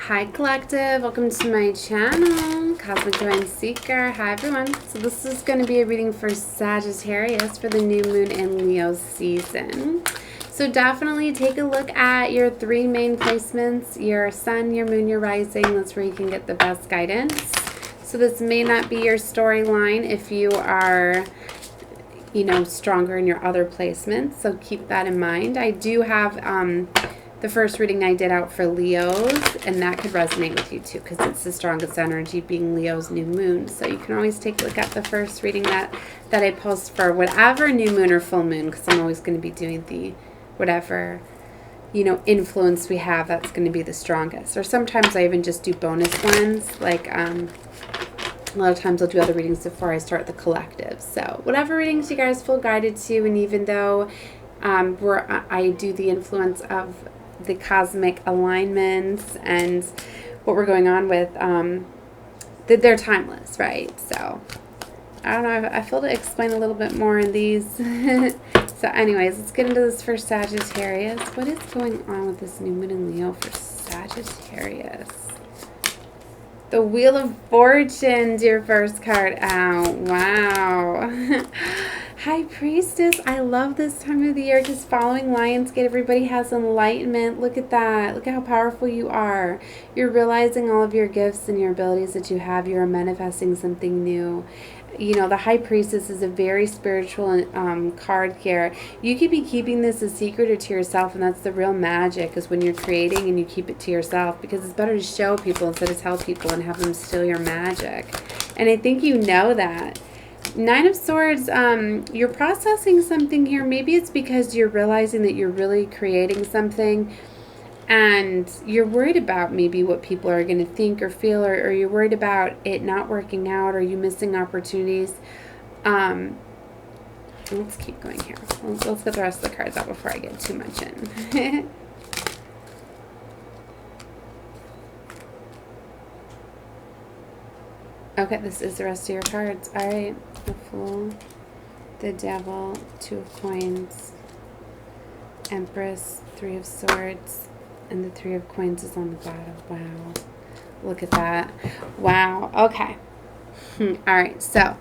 Hi Collective, welcome to my channel, Cosmic Divine Seeker. Hi everyone. So this is going to be a reading for Sagittarius for the new moon in Leo season. So definitely take a look at your three main placements, your sun, your moon, your rising. That's where you can get the best guidance. So this may not be your storyline if you are, you know, stronger in your other placements. So keep that in mind. I do have the first reading I did out for Leos, and that could resonate with you too because it's the strongest energy being Leo's new moon. So you can always take a look at the first reading that I post for whatever new moon or full moon, because I'm always going to be doing the whatever, you know, influence we have that's going to be the strongest. Or sometimes I even just do bonus ones, like a lot of times I'll do other readings before I start the collective. So whatever readings you guys feel guided to, and even though I do the influence of the cosmic alignments and what we're going on with, they're timeless, right? So I don't know, I feel to explain a little bit more in these. So anyways, let's get into this for Sagittarius. What is going on with this new moon in Leo for Sagittarius? The Wheel of Fortune, your first card out. Wow. High Priestess. I love this time of the year because following Lionsgate, everybody has enlightenment. Look at that. Look at how powerful you are. You're realizing all of your gifts and your abilities that you have. You're manifesting something new. You know, the High Priestess is a very spiritual card here. You could be keeping this a secret or to yourself, and that's the real magic, is when you're creating and you keep it to yourself, because it's better to show people instead of tell people and have them steal your magic. And I think you know that. Nine of Swords, you're processing something here. Maybe it's because you're realizing that you're really creating something, and you're worried about maybe what people are going to think or feel, or you're worried about it not working out, or you missing opportunities. Let's keep going here. Let's get the rest of the cards out before I get too much in. Okay, this is the rest of your cards. All right, the Fool, the Devil, Two of Coins, Empress, Three of Swords, and the Three of Coins is on the bottom. Wow. Look at that. Wow. Okay. All right. So,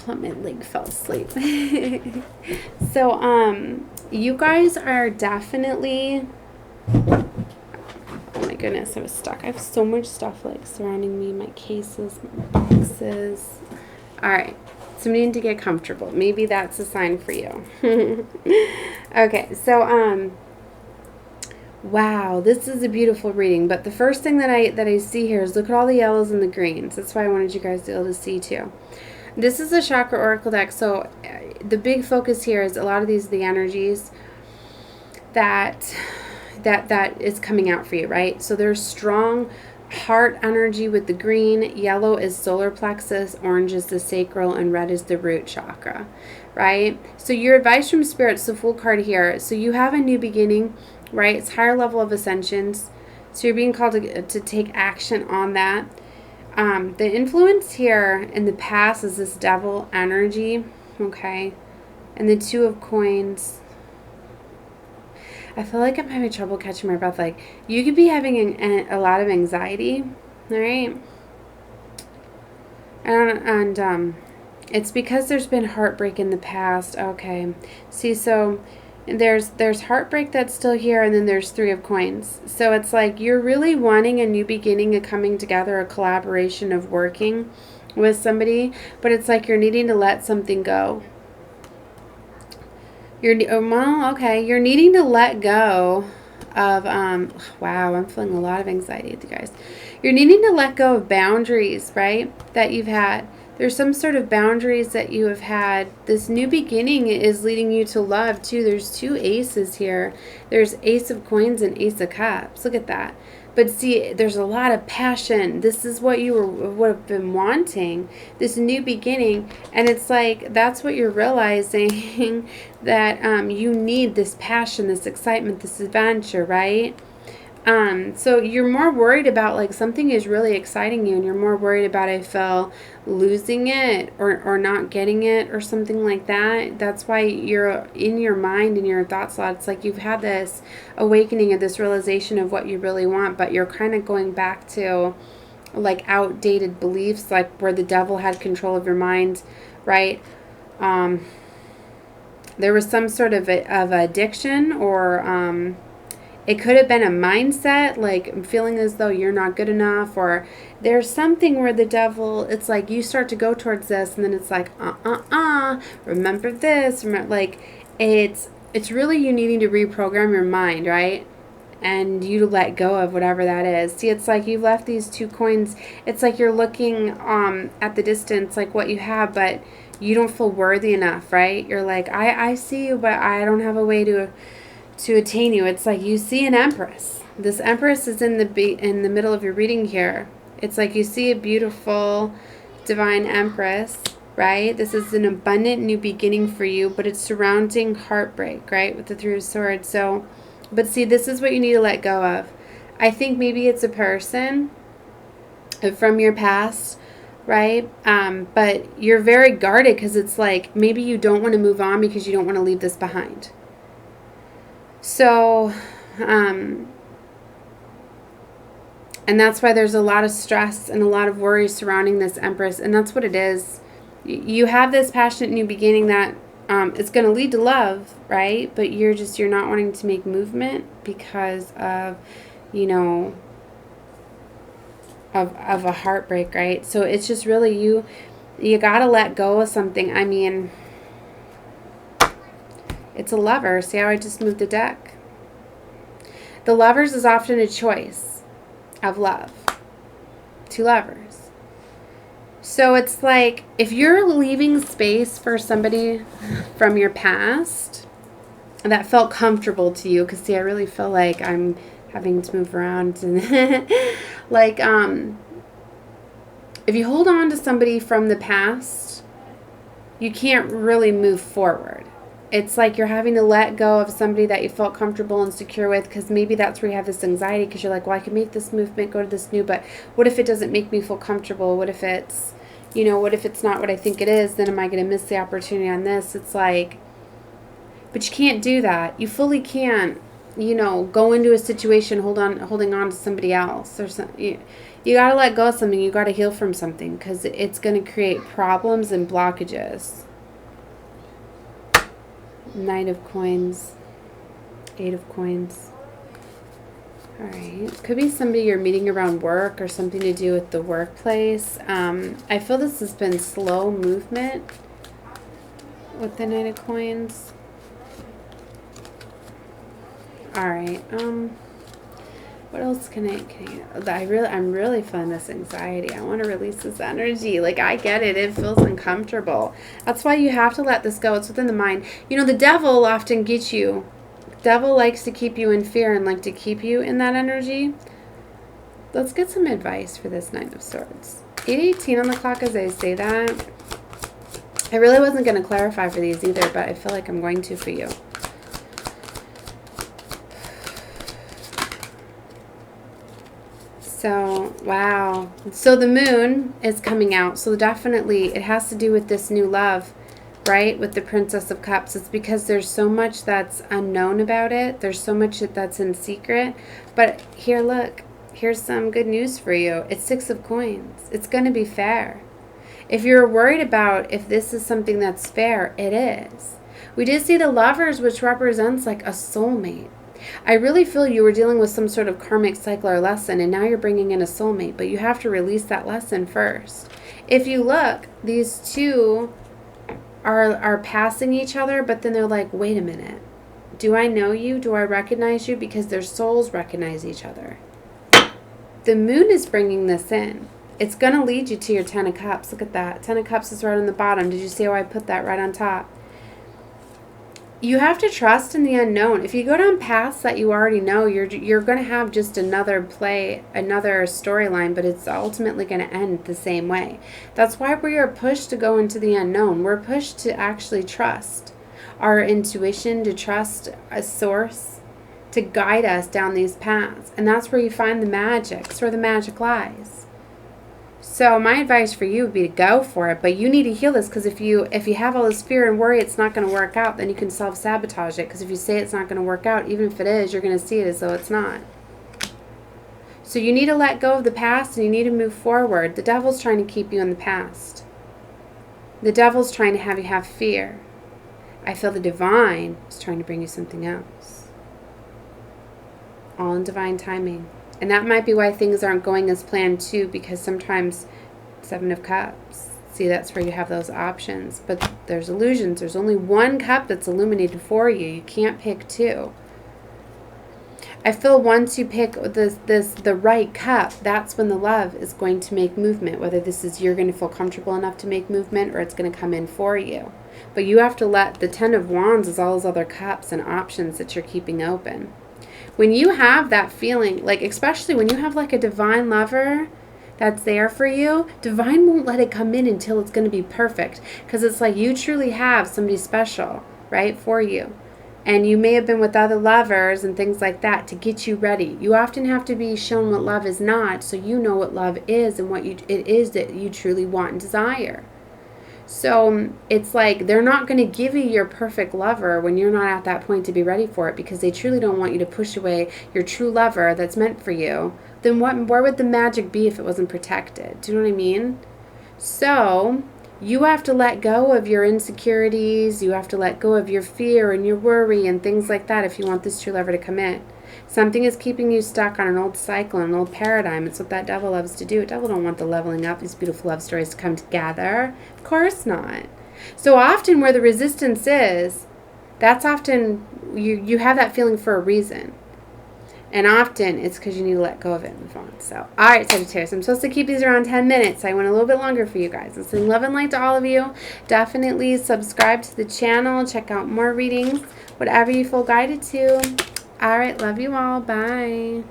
my leg fell asleep. So, you guys are definitely... Oh my goodness, I was stuck. I have so much stuff like surrounding me. My cases, my boxes. All right. So, I'm needing to get comfortable. Maybe that's a sign for you. Okay. So, wow, this is a beautiful reading, but the first thing that I see here is look at all the yellows and the greens. That's why I wanted you guys to be able to see too. This is a chakra oracle deck, so the big focus here is a lot of these, the energies that is coming out for you, right? So there's strong heart energy with the green, yellow is solar plexus, orange is the sacral, and red is the root chakra, right? So your advice from Spirit's the Fool card here. So you have a new beginning, right? It's higher level of ascensions. So you're being called to take action on that. The influence here in the past is this Devil energy, okay? And the Two of Coins. I feel like I'm having trouble catching my breath. Like, you could be having a lot of anxiety, all right? And it's because there's been heartbreak in the past. Okay. See, so there's heartbreak that's still here, and then there's Three of Coins. So it's like you're really wanting a new beginning, a coming together, a collaboration of working with somebody, but it's like you're needing to let something go. You're needing to let go of, wow, I'm feeling a lot of anxiety with you guys. You're needing to let go of boundaries, right, that you've had. There's some sort of boundaries that you have had. This new beginning is leading you to love, too. There's two aces here. There's Ace of Coins and Ace of Cups. Look at that. But see, there's a lot of passion. This is what you would have been wanting, this new beginning. And it's like, that's what you're realizing, that you need this passion, this excitement, this adventure, right? So you're more worried about, like, something is really exciting you, and you're more worried about, I feel, losing it or not getting it or something like that. That's why you're in your mind and your thoughts a lot. It's like you've had this awakening of this realization of what you really want, but you're kind of going back to, like, outdated beliefs, like where the devil had control of your mind, right? There was some sort of addiction, or it could have been a mindset, like feeling as though you're not good enough, or there's something where the devil, it's like you start to go towards this, and then it's like, remember this, like, it's really you needing to reprogram your mind, right? And you to let go of whatever that is. See, it's like you've left these 2 coins. It's like you're looking at the distance, like what you have, but you don't feel worthy enough, right? You're like, I see you, but I don't have a way to attain you. It's like you see an empress. This empress is in the middle of your reading here. It's like you see a beautiful divine empress, right? This is an abundant new beginning for you, but it's surrounding heartbreak, right? With the 3 of Swords. So, but see, this is what you need to let go of. I think maybe it's a person from your past, right? But you're very guarded because it's like maybe you don't want to move on because you don't want to leave this behind. So, and that's why there's a lot of stress and a lot of worry surrounding this Empress. And that's what it is. You have this passionate new beginning that it's going to lead to love, right? But you're not wanting to make movement because of, of a heartbreak, right? So it's just really you got to let go of something. I mean, it's a Lover. See how I just moved the deck? The Lovers is often a choice of love. 2 Lovers. So it's like if you're leaving space for somebody from your past that felt comfortable to you, because see, I really feel like I'm having to move around and like if you hold on to somebody from the past, you can't really move forward. It's like you're having to let go of somebody that you felt comfortable and secure with, because maybe that's where you have this anxiety, because you're like, well, I can make this movement, go to this new, but what if it doesn't make me feel comfortable? What if it's, what if it's not what I think it is? Then am I going to miss the opportunity on this? It's like, but you can't do that. You fully can't, go into a situation holding on to somebody else or something. You got to let go of something. You got to heal from something, because it's going to create problems and blockages. Knight of Coins, 8 of Coins. All right. Could be somebody you're meeting around work or something to do with the workplace. I feel this has been slow movement with the Knight of Coins. All right. What else can I'm really feeling this anxiety. I want to release this energy. Like, I get it. It feels uncomfortable. That's why you have to let this go. It's within the mind. The devil often gets you. The devil likes to keep you in fear and like to keep you in that energy. Let's get some advice for this Knight of Swords. 8:18 on the clock as I say that. I really wasn't going to clarify for these either, but I feel like I'm going to for you. So, wow. So the moon is coming out. So definitely it has to do with this new love, right? With the Princess of Cups. It's because there's so much that's unknown about it. There's so much that's in secret. But here, look. Here's some good news for you. It's 6 of Coins. It's going to be fair. If you're worried about if this is something that's fair, it is. We did see the Lovers, which represents like a soulmate. I really feel you were dealing with some sort of karmic cycle or lesson, and now you're bringing in a soulmate, but you have to release that lesson first. If you look, these 2 are passing each other, but then they're like, wait a minute. Do I know you? Do I recognize you? Because their souls recognize each other. The moon is bringing this in. It's going to lead you to your 10 of Cups. Look at that. 10 of Cups is right on the bottom. Did you see how I put that right on top? You have to trust in the unknown. If you go down paths that you already know, you're going to have just another storyline, but it's ultimately going to end the same way. That's why we are pushed to go into the unknown. We're pushed to actually trust our intuition, to trust a source, to guide us down these paths. And that's where you find the magic. It's where the magic lies. So my advice for you would be to go for it, but you need to heal this, because if you have all this fear and worry it's not going to work out, then you can self-sabotage it, because if you say it's not going to work out, even if it is, you're going to see it as though it's not. So you need to let go of the past and you need to move forward. The devil's trying to keep you in the past. The devil's trying to have you have fear. I feel the divine is trying to bring you something else. All in divine timing. And that might be why things aren't going as planned too, because sometimes 7 of Cups. See, that's where you have those options. But there's illusions. There's only one cup that's illuminated for you. You can't pick 2. I feel once you pick the right cup, that's when the love is going to make movement. Whether this is you're going to feel comfortable enough to make movement or it's going to come in for you. But you have to let the 10 of Wands is all those other cups and options that you're keeping open. When you have that feeling, like especially when you have like a divine lover that's there for you, divine won't let it come in until it's going to be perfect. Because it's like you truly have somebody special, right, for you. And you may have been with other lovers and things like that to get you ready. You often have to be shown what love is not, so you know what love is and what it is that you truly want and desire. So it's like they're not going to give you your perfect lover when you're not at that point to be ready for it, because they truly don't want you to push away your true lover that's meant for you. Then where would the magic be if it wasn't protected? Do you know what I mean? So you have to let go of your insecurities. You have to let go of your fear and your worry and things like that if you want this true lover to come in. Something is keeping you stuck on an old cycle, an old paradigm. It's what that devil loves to do. The devil don't want the leveling up, these beautiful love stories to come together. Of course not. So often where the resistance is, that's often, you have that feeling for a reason. And often it's because you need to let go of it and move on. So, all right, Sagittarius, I'm supposed to keep these around 10 minutes. I went a little bit longer for you guys. I'm sending love and light to all of you. Definitely subscribe to the channel. Check out more readings, whatever you feel guided to. All right, love you all. Bye.